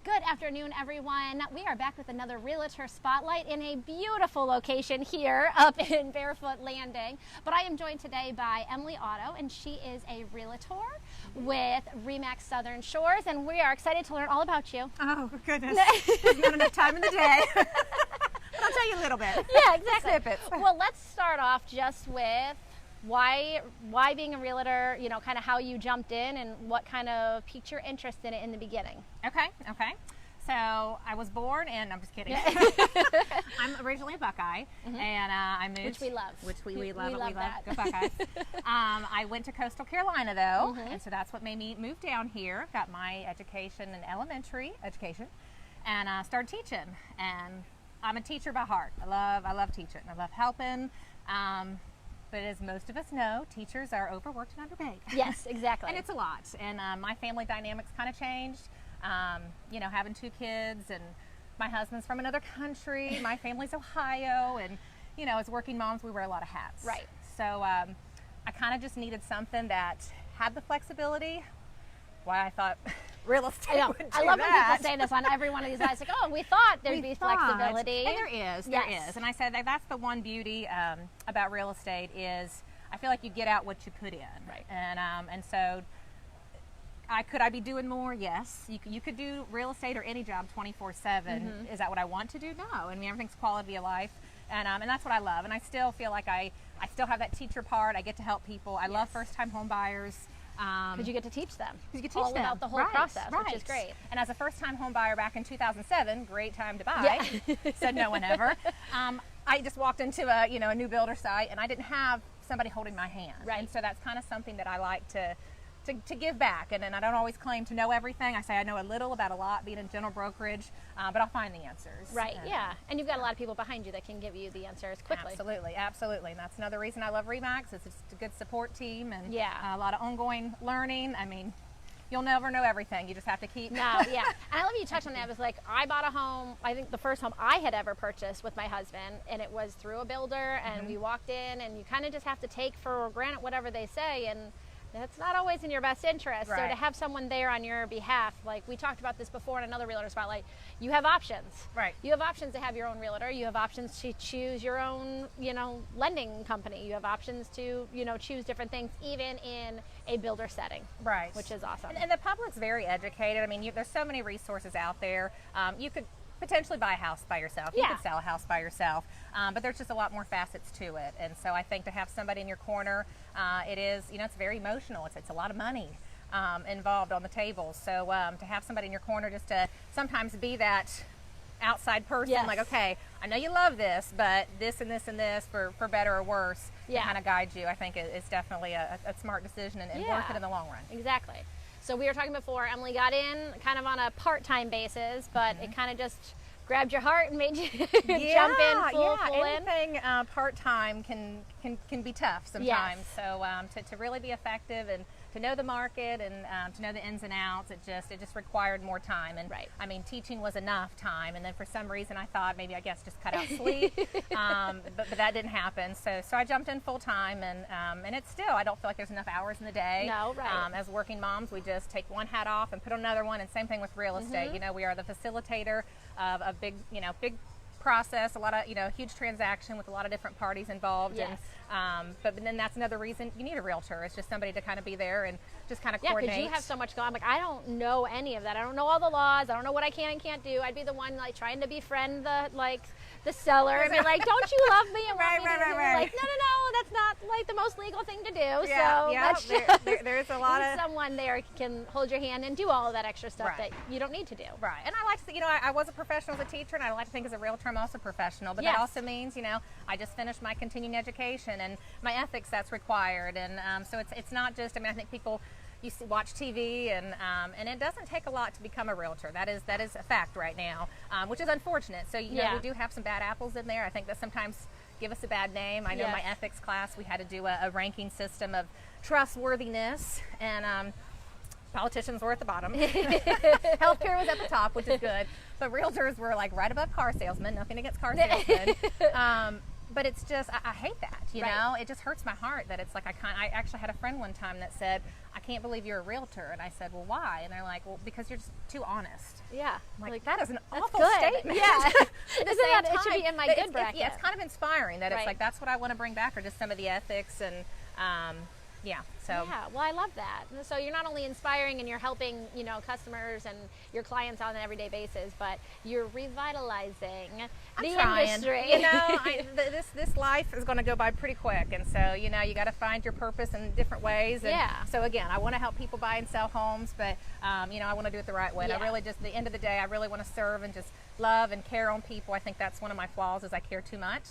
Good afternoon, everyone. We are back with another Realtor Spotlight in a beautiful location here up in Barefoot Landing. But I am joined today by Emily Otto, and she is a Realtor with ReMax Southern Shores, and we are excited to learn all about you. Oh, goodness. There's not enough time in the day. But I'll tell you a little bit. Yeah, exactly. Snippets. Well, let's start off just with why being a realtor, you know, kind of how you jumped in and what kind of piqued your interest in it in the beginning. Okay. So I was born, and I'm just kidding. I'm originally a Buckeye, and I moved. Which we love. Which we love. We love that. Go Buckeyes. I went to Coastal Carolina, though, and so that's what made me move down here. Got my education in elementary education, and started teaching. And I'm a teacher by heart. I love teaching. I love helping. But as most of us know, teachers are overworked and underpaid. Yes, exactly. And it's a lot. And my family dynamics kind of changed. You know, having 2 kids, and my husband's from another country. My family's Ohio, and you know, as working moms, we wear a lot of hats. Right. So I kind of just needed something that had the flexibility. Why I thought real estate would do I love when that. people say this on every one of these lives, like, oh, we thought there'd be flexibility. And there is. And I said that's the one beauty about real estate is I feel like you get out what you put in. Right. And so could I be doing more? Yes. You could do real estate or any job 24/7. Is that what I want to do? No. I mean, everything's quality of life. And that's what I love. And I still feel like I still have that teacher part. I get to help people. I love first-time home buyers. Because you get to teach them. You get to all teach them about the whole process, which is great. And as a first-time home buyer back in 2007, great time to buy. Said no one ever. I just walked into a new builder site, and I didn't have somebody holding my hand. Right. And so that's kind of something that I like to give back. And I don't always claim to know everything. I say I know a little about a lot, being in general brokerage, but I'll find the answers. Right. And you've got a lot of people behind you that can give you the answers quickly. Absolutely. And that's another reason I love ReMax. It's just a good support team, and a lot of ongoing learning. I mean, you'll never know everything. You just have to keep. And I love you touched on that. It was like, I bought a home, I think the first home I had ever purchased with my husband, and it was through a builder, and we walked in, and you kind of just have to take for granted whatever they say, and that's not always in your best interest. Right. So to have someone there on your behalf, like we talked about this before in another Realtor Spotlight, you have options. Right. You have options to have your own realtor. You have options to choose your own, lending company. You have options to, choose different things, even in a builder setting. Right. Which is awesome. And the public's very educated. I mean, there's so many resources out there. You could potentially buy a house by yourself. You could sell a house by yourself. But there's just a lot more facets to it. And so I think to have somebody in your corner, it is, it's very emotional. It's a lot of money involved on the table. So to have somebody in your corner just to sometimes be that outside person, like, okay, I know you love this, but this and this and this for better or worse, to kind of guide you, I think is definitely a smart decision and worth it in the long run. Exactly. So we were talking before, Emily got in kind of on a part-time basis, but it kind of just grabbed your heart and made you jump in full anything part-time can be tough sometimes. So to really be effective and to know the market and to know the ins and outs, it just required more time. And I mean, teaching was enough time, and then for some reason I thought maybe just cut out sleep, but that didn't happen. So I jumped in full time, and it's still, I don't feel like there's enough hours in the day. No, right. As working moms, we just take one hat off and put on another one, and same thing with real estate. We are the facilitator of a big process, a lot of huge transaction with a lot of different parties involved. And but then that's another reason you need a realtor. It's just somebody to kind of be there and just kind of coordinate. Because you have so much going on. Like, I don't know any of that. I don't know all the laws. I don't know what I can and can't do. I'd be the one like trying to befriend the seller and be like, don't you love me? And want me to do? Like, no, that's not like the most legal thing to do. There's a lot of someone there can hold your hand and do all of that extra stuff that you don't need to do. Right. And I like to, I was a professional as a teacher, and I like to think as a realtor I'm also professional. But that also means, I just finished my continuing education and my ethics that's required. And so it's not just, I think people watch TV, and it doesn't take a lot to become a realtor. That is a fact right now, which is unfortunate. So we do have some bad apples in there. I think that sometimes give us a bad name. I know my ethics class, we had to do a ranking system of trustworthiness, and politicians were at the bottom. Healthcare was at the top, which is good. But realtors were like right above car salesmen. Nothing against car salesmen. but it's just, I hate that, you know? It just hurts my heart that it's like, I actually had a friend one time that said, I can't believe you're a realtor. And I said, well, why? And they're like, well, because you're just too honest. Yeah. I'm like, that is an awful good statement. Yeah. Isn't that, it should be in my good bracket. Yeah, it's kind of inspiring that it's like, that's what I want to bring back, or just some of the ethics and, yeah, so. Yeah, well, I love that. So you're not only inspiring and you're helping, you know, customers and your clients on an everyday basis, but you're revitalizing the industry. You know, this life is going to go by pretty quick, and so, you know, you got to find your purpose in different ways. And so again, I want to help people buy and sell homes, but you know, I want to do it the right way. And I really just, at the end of the day, I really want to serve and just love and care on people. I think that's one of my flaws, is I care too much.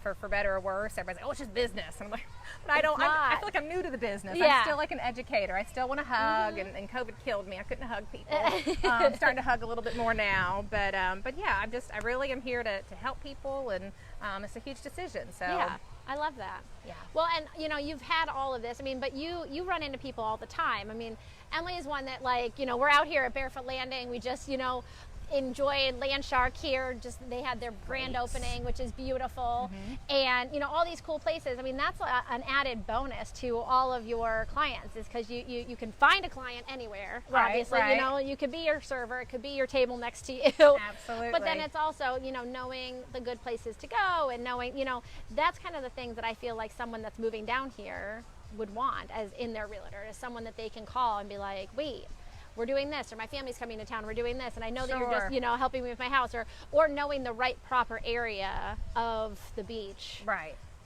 For better or worse, everybody's like, oh, it's just business. I'm like, but I don't. I feel like I'm new to the business. I'm still like an educator. I still want to hug, and COVID killed me. I couldn't hug people. I'm starting to hug a little bit more now, but yeah, I really am here to help people, and it's a huge decision. So yeah, I love that. Yeah. Well, and you know, you've had all of this. I mean, but you run into people all the time. I mean, Emily is one that, like, you know, we're out here at Barefoot Landing. We just, you know, enjoyed Land Shark here. Just, they had their grand opening, which is beautiful. And you know, all these cool places. I mean, that's an added bonus to all of your clients, is because you can find a client anywhere. Obviously, you know, you could be your server, it could be your table next to you. Absolutely. But then it's also, you know, knowing the good places to go, and knowing, you know, that's kind of the things that I feel like someone that's moving down here would want as in their realtor, is someone that they can call and be like, wait, we're doing this, or my family's coming to town, we're doing this, and I know that you're just, you know, helping me with my house, or knowing the right proper area of the beach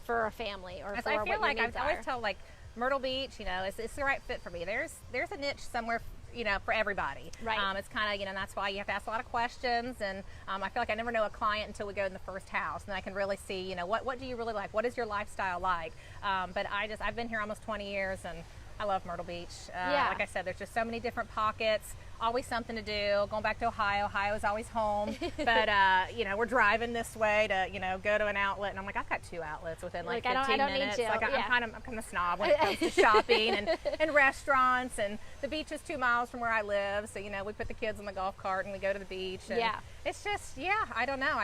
for a family, or for I feel what like I always tell, like, Myrtle Beach, you know, it's the right fit for me. There's a niche somewhere, you know, for everybody. It's kind of, you know, that's why you have to ask a lot of questions, and I feel like I never know a client until we go in the first house, and I can really see, you know, what do you really like, what is your lifestyle like. But I've been here almost 20 years, and I love Myrtle Beach. Like I said, there's just so many different pockets, always something to do. Going back to Ohio, Ohio is always home. But, you know, we're driving this way to, you know, go to an outlet. And I'm like, I've got 2 outlets within like 15 I don't minutes. Need to. Like, I'm kind of snob when it comes to shopping and restaurants. And the beach is 2 miles from where I live. So, you know, we put the kids in the golf cart and we go to the beach. And it's just, I don't know.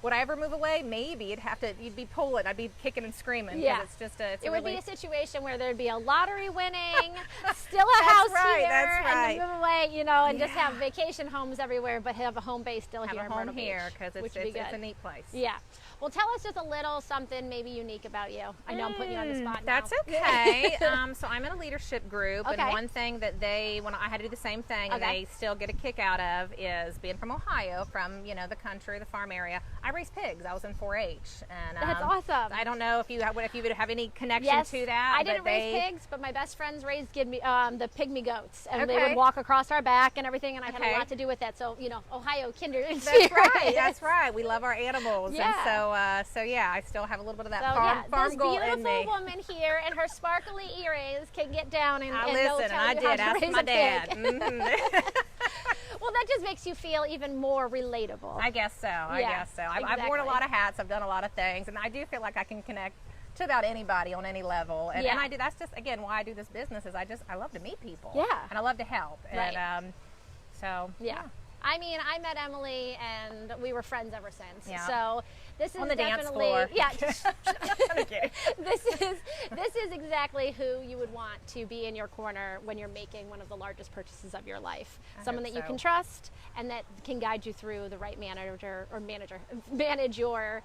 Would I ever move away? Maybe. You'd be pulling. I'd be kicking and screaming. Yeah. It's just it would be a situation where there'd be a lottery winning, still a house here, and then move away, you know, and just have vacation homes everywhere, but have a home base still here in Myrtle Beach. Because it's a neat place. Yeah. Well, tell us just a little something maybe unique about you. I know I'm putting you on the spot now. That's okay. So I'm in a leadership group, and one thing that when I had to do the same thing, and they still get a kick out of, is being from Ohio, from, you know, the country, the farm area. I raise pigs. I was in 4-H, and that's awesome. I don't know if you would have any connection to that. I didn't raise pigs, but my best friends raised the pygmy goats, and they would walk across our back and everything, and I had a lot to do with that. So, you know, Ohio kindred. That's right. We love our animals, and so yeah, I still have a little bit of that farm goal in me. This beautiful woman here and her sparkly earrings can get down and listen, and I did ask my dad. Well, that just makes you feel even more relatable. I guess so. I've worn a lot of hats. I've done a lot of things, and I do feel like I can connect to about anybody on any level. And I do. That's just, again, why I do this business, is I love to meet people. And I love to help. And so I mean, I met Emily, and we were friends ever since. So this is on the definitely dance floor. This is exactly who you would want to be in your corner when you're making one of the largest purchases of your life. Someone that you can trust, and that can guide you through the right manage your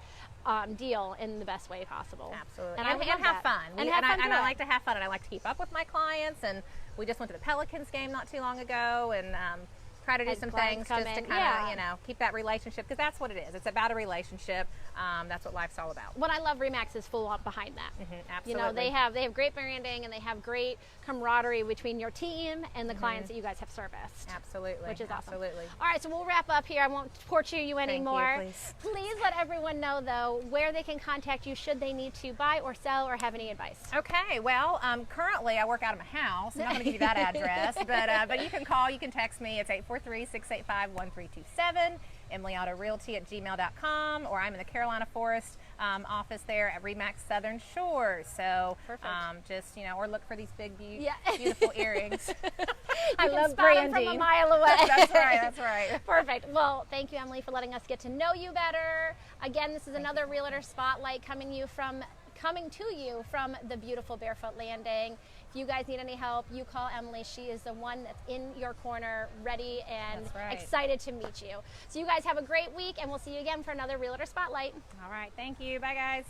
deal in the best way possible. Absolutely. And have fun. And I like to have fun, and I like to keep up with my clients. And we just went to the Pelicans game not too long ago, and try to do some things just to kind of, you know, keep that relationship, because that's what it is. It's about a relationship. That's what life's all about. What I love, ReMax is full on behind that. Absolutely. You know, they have great branding, and they have great camaraderie between your team and the clients that you guys have serviced. Absolutely. Which is awesome. Absolutely. All right, so we'll wrap up here. I won't torture you anymore. Thank you, please let everyone know, though, where they can contact you should they need to buy or sell or have any advice. Okay. Well, currently I work out of my house. I'm not going to give you that address, but you can call, you can text me. It's 843-685-1327. Emily Otto Realty at gmail.com, or I'm in the Carolina Forest, office there at ReMax Southern Shores. So just, or look for these big, beautiful earrings. I love branding. From a mile away. That's right, that's right. Perfect. Well, thank you, Emily, for letting us get to know you better. Again, this is another Realtor Spotlight coming to you from the beautiful Barefoot Landing. If you guys need any help, you call Emily. She is the one that's in your corner, ready and excited to meet you. So you guys have a great week, and we'll see you again for another Realtor Spotlight. All right, thank you. Bye, guys.